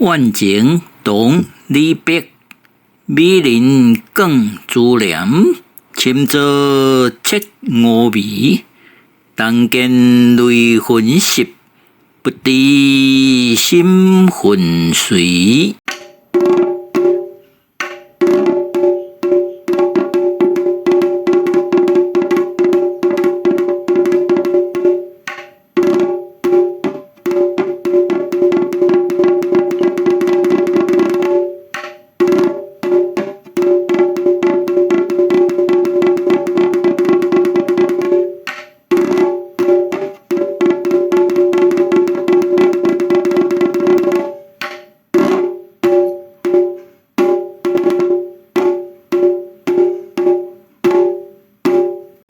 万情同李白，美人更珠帘。深作切峨眉，当见泪痕湿，不知心魂谁。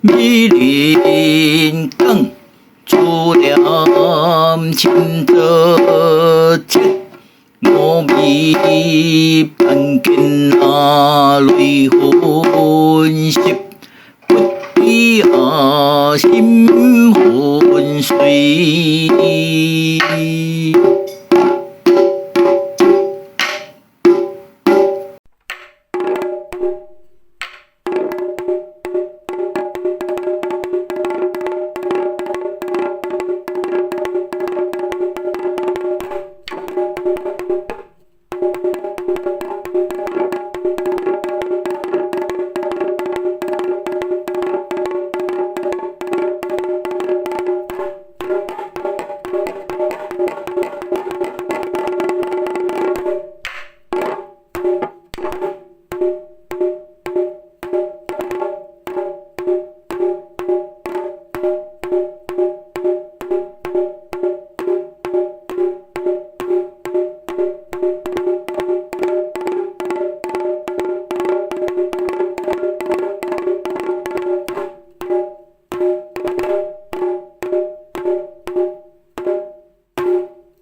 美人更珠帘，深作切峨眉，但见泪痕湿，不知心魂谁。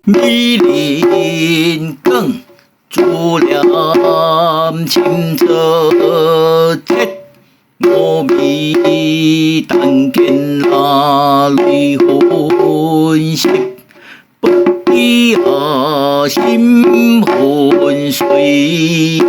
美人更珠帘，深作切峨眉，但见泪痕湿，不知心魂谁。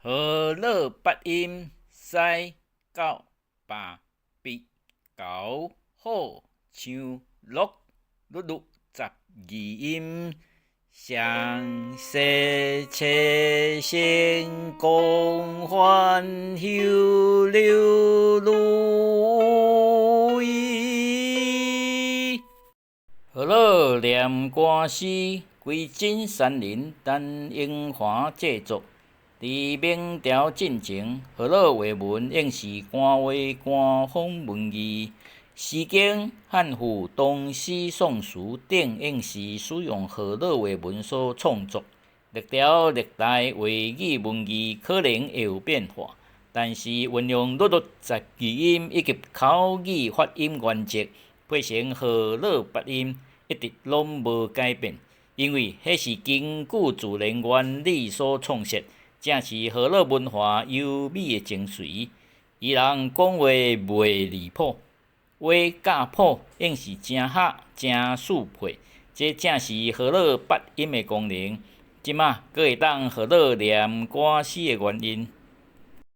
何乐八音西九八必九好唱乐律律十二音，相识切心共欢休流泪。何乐念歌诗，归真山林，等樱花制作。伫明朝进前，何乐话文应是官话官方文字，诗经、汉赋、唐诗、宋词等应是使用何乐话文所创作。历朝历代话语文字可能会有变化，但是运用律律十二音以及口语发音原则，配成何乐八音，一直拢无改变，因为迄是根据自然原理所创设。正是何乐文化优美的精髓。伊人讲话袂离谱，话甲谱应是真合、真适配，这正是何乐八音的功能。即马阁会当何乐念歌诗的原因。